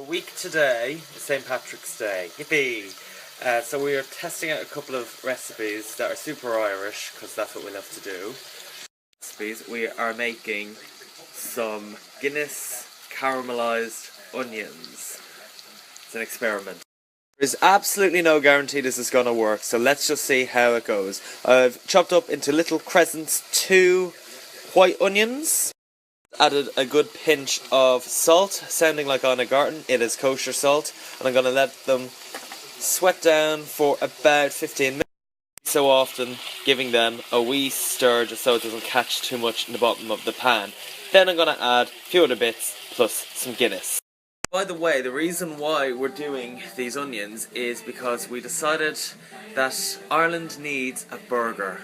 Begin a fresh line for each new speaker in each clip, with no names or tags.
week today is St. Patrick's Day. Yippee! So we are testing out a couple of recipes that are super Irish, because that's what we love to do. We are making some Guinness caramelised onions. It's an experiment. There's absolutely no guarantee this is going to work, so let's just see how it goes. I've chopped up into little crescents 2 white onions. Added a good pinch of salt, sounding like on a garden. It is kosher salt, and I'm going to let them sweat down for about 15 minutes. So often giving them a wee stir just so it doesn't catch too much in the bottom of the pan. Then I'm going to add a few other bits plus some Guinness. By the way, the reason why we're doing these onions is because we decided that Ireland needs a burger.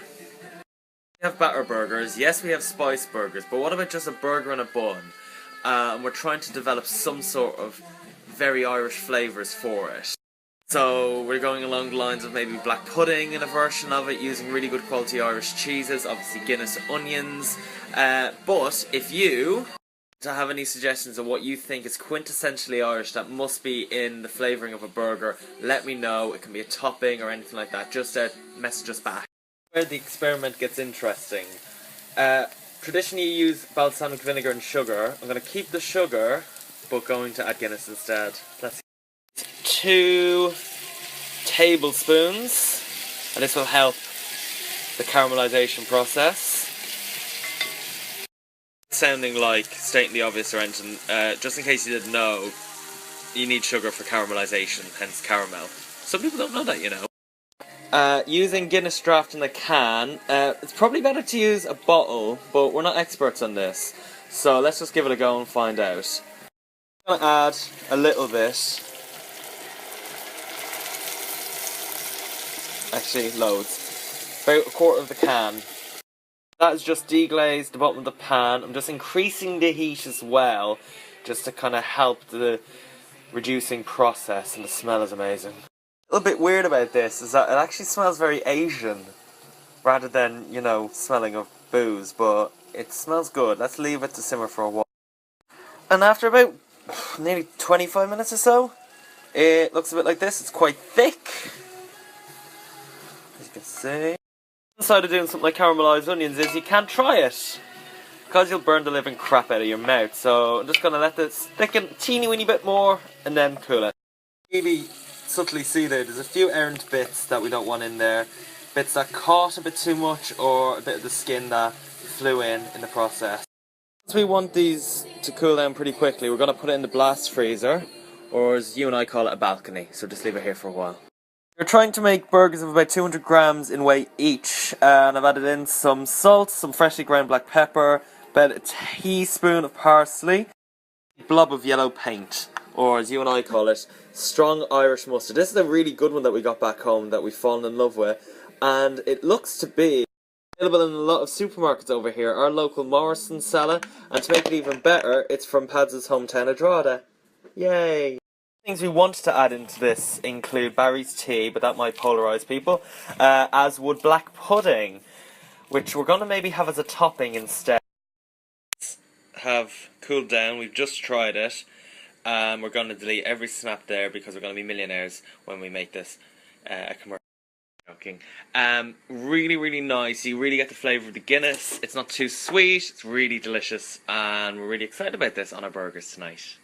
We have batter burgers, yes we have spice burgers, but what about just a burger and a bun? And we're trying to develop some sort of very Irish flavours for it. So we're going along the lines of maybe black pudding in a version of it, using really good quality Irish cheeses, obviously Guinness onions. But if you have any suggestions of what you think is quintessentially Irish that must be in the flavouring of a burger, let me know. It can be a topping or anything like that. Just message us back. Where the experiment gets interesting. Traditionally you use balsamic vinegar and sugar. I'm going to keep the sugar, but going to add Guinness instead. Let's 2 tablespoons, and this will help the caramelisation process. Sounding like stating the obvious or anything, just in case you didn't know, you need sugar for caramelisation, hence caramel. Some people don't know that, you know. Using Guinness draft in a can, it's probably better to use a bottle, but we're not experts on this, so let's just give it a go and find out. I'm going to add a little bit, actually loads, about a quarter of the can. That is just deglazed the bottom of the pan. I'm just increasing the heat as well, just to kind of help the reducing process, and the smell is amazing. A little bit weird about this is that it actually smells very Asian, rather than, you know, smelling of booze, but it smells good. Let's leave it to simmer for a while. And after about nearly 25 minutes or so, it looks a bit like this. It's quite thick, as you can see. The side of doing something like caramelised onions is you can't try it, because you'll burn the living crap out of your mouth. So I'm just going to let this thicken a teeny weeny bit more, and then cool it. Maybe subtly see there's a few errant bits that we don't want in there, bits that caught a bit too much, or a bit of the skin that flew in the process. Since we want these to cool down pretty quickly, we're going to put it in the blast freezer, or as you and I call it, a balcony, so just leave it here for a while. We're trying to make burgers of about 200 grams in weight each, and I've added in some salt, some freshly ground black pepper, about a teaspoon of parsley, a blob of yellow paint, or as you and I call it, strong Irish mustard. This is a really good one that we got back home that we've fallen in love with, and it looks to be available in a lot of supermarkets over here. Our local Morrison's sell it, and to make it even better, it's from Pads' hometown of Drogheda. Yay! Things we want to add into this include Barry's tea, but that might polarise people, as would black pudding, which we're going to maybe have as a topping instead. Have cooled down, we've just tried it. We're going to delete every snap there because we're going to be millionaires when we make this a commercial. Joking. Really, really nice. You really get the flavour of the Guinness. It's not too sweet. It's really delicious, and we're really excited about this on our burgers tonight.